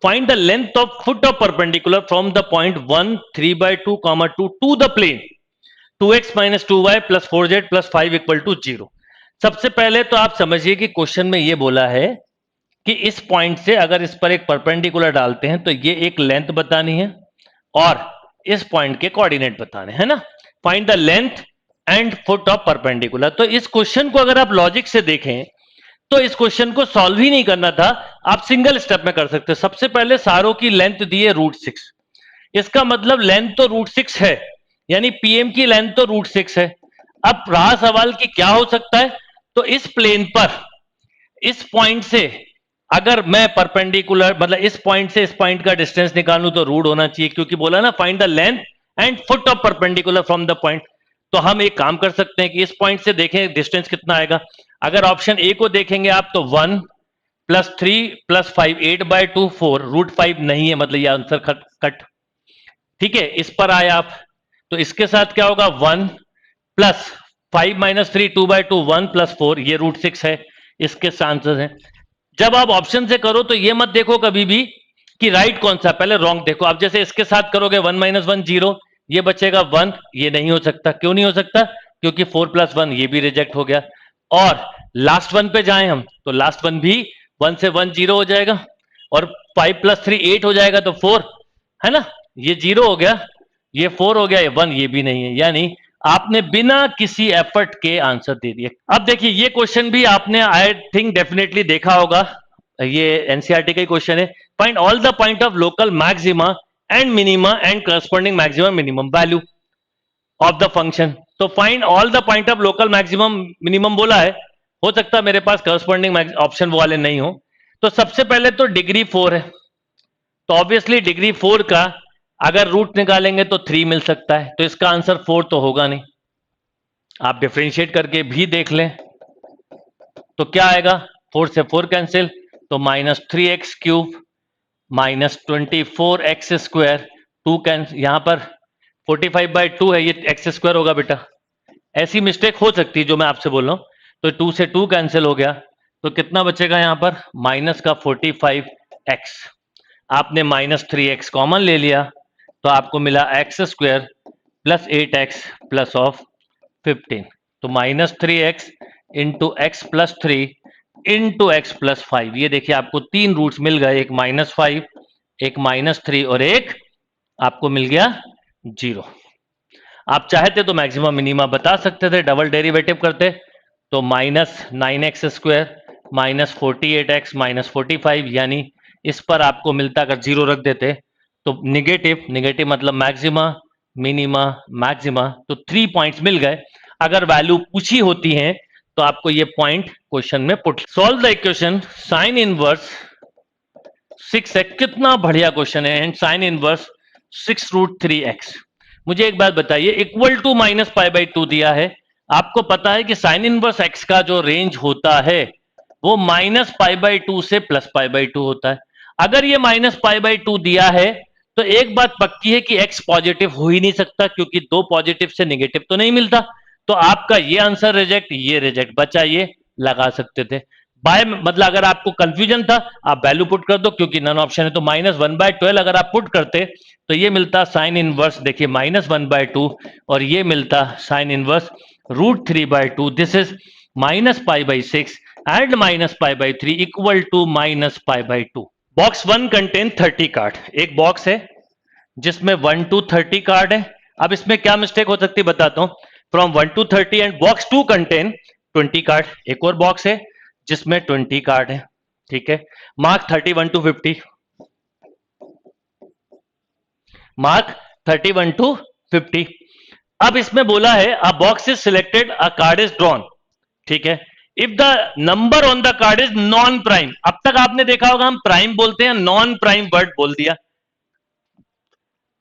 Find the length of foot of perpendicular from the point 1 3/2, 2 to the plane 2x minus 2y plus 4z plus 5 equal to 0। सबसे पहले तो आप समझिए कि question में ये बोला है कि इस पॉइंट से अगर इस पर एक परपेंडिकुलर डालते हैं तो ये एक लेंथ बतानी है और इस पॉइंट के कोऑर्डिनेट बताने हैं ना। Find the length and foot of perpendicular. तो इस क्वेश्चन को अगर आप लॉजिक से देखें तो इस क्वेश्चन को सॉल्व ही नहीं करना था, आप सिंगल स्टेप में कर सकते हैं। सबसे पहले सारों की लेंथ दी है √6, इसका मतलब लेंथ तो √6 है, यानी पीएम की लेंथ तो √6 है। अब रहा सवाल कि क्या हो सकता है, तो इस प्लेन पर इस पॉइंट से अगर मैं परपेंडिकुलर मतलब इस पॉइंट से इस पॉइंट का डिस्टेंस निकालूं तो रूट होना चाहिए, क्योंकि बोला ना find the length and foot of perpendicular from the point. तो हम एक काम कर सकते हैं कि इस पॉइंट से देखें डिस्टेंस कितना आएगा। अगर ऑप्शन ए को देखेंगे आप तो 1 + 3 + 5 8/2 4 √5 नहीं है, मतलब ये आंसर कट। ठीक है, इस पर आए आप तो इसके साथ क्या होगा 1 + 5 - 3 2/2 1 + 4 ये √6 है, इसके आंसर है। जब आप ऑप्शन से करो तो ये मत देखो कभी भी कि राइट कौन सा, पहले रॉन्ग देखो। आप जैसे इसके साथ करोगे 1 - 1 0, ये बचेगा 1, ये नहीं हो सकता। क्यों नहीं हो सकता? क्योंकि 4 + 1 ये भी रिजेक्ट हो गया। और लास्ट वन पे जाएं हम तो लास्ट वन भी 1 से 1 0 हो जाएगा और 5 + 3 8 हो जाएगा, तो 4 है ना, ये 0 हो गया, ये 4 हो गया, ये 1 ये भी नहीं है, यानी आपने बिना किसी एफर्ट के आंसर दे दिए। अब देखिए ये क्वेश्चन भी आपने आई थिंक डेफिनेटली देखा होगा, ये एनसीईआरटी का ही क्वेश्चन है। Find all the point of local maxima and minima and corresponding maximum minimum value of the function. तो find all the point of local maximum minimum बोला है, हो सकता है मेरे पास करस्पॉन्डिंग ऑप्शन वो वाले नहीं हो। तो सबसे पहले तो डिग्री 4 है, तो ऑब्वियसली डिग्री 4 का अगर रूट निकालेंगे तो 3 मिल सकता है, तो इसका आंसर 4 तो होगा नहीं। आप डिफरेंशिएट करके भी देख लें तो क्या आएगा, 4 से 4 कैंसिल, तो -3x³ -24x², 2 कैंसिल, यहां पर 45/2 है, ये x² होगा बेटा। ऐसी मिस्टेक हो सकती है जो मैं आपसे बोल रहा हूं। तो 2 से 2 कैंसिल हो गया, तो कितना बचेगा यहां पर माइनस का 45x। आपने -3x कॉमन ले लिया तो आपको मिला x² + 8x + 15, तो -3x × x + 3 × x + 5। ये देखिए आपको 3 रूट्स मिल गए, एक -5, एक -3 और एक आपको मिल गया 0। आप चाहते तो मैक्सिमम मिनिमा बता सकते थे, डबल डेरिवेटिव करते तो -9x² -48x -45, यानी इस पर आपको मिलता, अगर 0 रख देते तो नेगेटिव मतलब मैक्सिमा मिनिमा मैक्सिमा, तो 3 पॉइंट्स मिल गए। अगर वैल्यू पूछी होती है तो आपको ये पॉइंट क्वेश्चन में put. Solve the equation sine inverse 6x, कितना बढ़िया क्वेश्चन है, एंड साइन इनवर्स 6√3x। मुझे एक बात बताइए, इक्वल टू -π/2 दिया है, आपको पता है कि साइन इनवर्स x का जो रेंज होता है वो -π/2 से +π/2 होता है। अगर ये -π/2 दिया है तो एक बात पक्की है कि x पॉजिटिव हो ही नहीं सकता, क्योंकि 2 पॉजिटिव से नेगेटिव तो नहीं मिलता। तो आपका ये आंसर रिजेक्ट, ये रिजेक्ट, बचा ये लगा सकते थे। बाय मतलब अगर आपको कंफ्यूजन था आप वैल्यू पुट कर दो, क्योंकि नन ऑप्शन है, तो -1/12 अगर आप पुट करते तो ये मिलता साइन इनवर्स, देखिए -1/2, और ये मिलता sine inverse √3/2। This is -π/6 and -π/3 equal to -π/2। Box 1 contain 30 card, एक बॉक्स है जिसमें 1 to 30 कार्ड है। अब इसमें क्या मिस्टेक हो सकती है बताता हूं, from 1 to 30 and box 2 contain 20 card. एक और बॉक्स है जिसमें 20 कार्ड है, ठीक है। Mark 31 to 50, mark 31 to 50। अब इसमें बोला है अ box is selected, a card is drawn, ठीक है। If the number on the card is non prime, अब तक आपने देखा होगा हम प्राइम बोलते हैं, नॉन प्राइम वर्ड बोल दिया,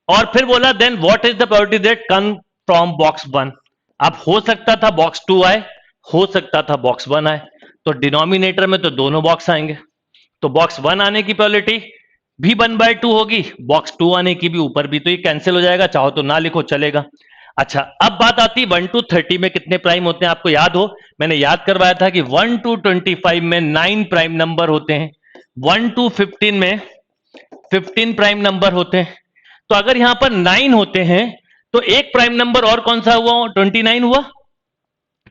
और फिर बोला then what is the probability that come from box 1। अब हो सकता था बॉक्स 2 आए, हो सकता था बॉक्स 1 आए, तो डिनोमिनेटर में तो दोनों बॉक्स आएंगे, तो बॉक्स 1 आने की प्रोबेबिलिटी भी 1/2 होगी, बॉक्स 2 आने की भी ऊपर भी, तो ये कैंसिल हो जाएगा, चाहो तो ना लिखो चलेगा। अच्छा, अब बात आती 1 to 30 में कितने प्राइम होते हैं। आपको याद हो, मैंने याद करवाया था कि 1 to 25 में 9 प्राइम नंबर होते हैं, 1 to 15 में 15 प्राइम नंबर होते हैं। तो अगर यहां पर 9 होते हैं तो एक प्राइम नंबर और कौन सा हुआ? 29 हुआ।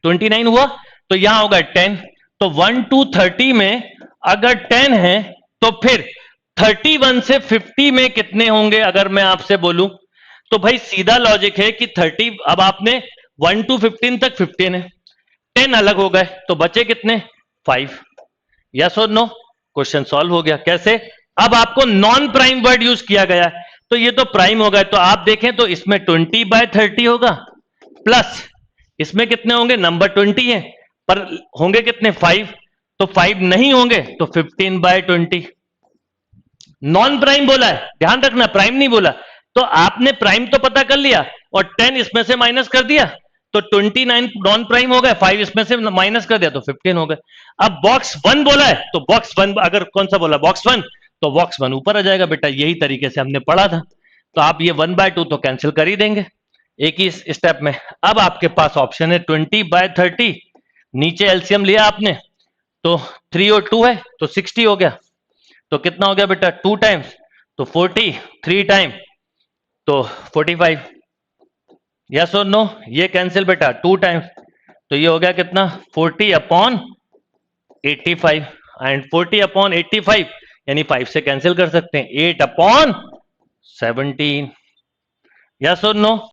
29 हुआ तो यहां होगा 10। तो 1 to 30 में अगर 10 है तो फिर 31 से 50 में कितने होंगे? अगर मैं आपसे बोलूं तो भाई सीधा लॉजिक है कि 30, अब आपने 1 to 15 तक 15 है, 10 अलग हो गए तो बचे कितने? 5। यस और नो? क्वेश्चन सॉल्व हो गया। कैसे? अब आपको नॉन प्राइम वर्ड यूज किया गया है तो ये तो प्राइम हो गया। तो आप देखें तो इसमें 20/30 होगा, प्लस इसमें कितने होंगे? नंबर 20 है पर होंगे कितने? 5। तो 5 नहीं होंगे तो 15/20। नॉन प्राइम बोला है, ध्यान रखना, प्राइम नहीं बोला। तो आपने प्राइम तो पता कर लिया और 10 इसमें से माइनस कर दिया तो 29 नॉन प्राइम हो गए, 5 इसमें से माइनस कर दिया तो 15 हो गए। अब बॉक्स 1 बोला है तो बॉक्स 1 अगर कौन सा बोला? बॉक्स 1, तो बॉक्स 1 ऊपर आ जाएगा बेटा। यही तरीके से हमने पढ़ा था। तो आप ये 1/2 तो कैंसिल कर ही देंगे एक ही स्टेप में। अब आपके पास ऑप्शन है 20/30, नीचे एलसीएम लिया आपने तो 3 और 2 है तो 60 हो गया। तो कितना हो गया बेटा? 2 टाइम्स तो 40, 3 टाइम तो 45। यस और नो? ये कैंसिल बेटा 2 टाइम्स तो ये हो गया कितना? 40/85। एंड 40/85 यानी 5 से कैंसिल कर सकते हैं, 8/17। यस और नो?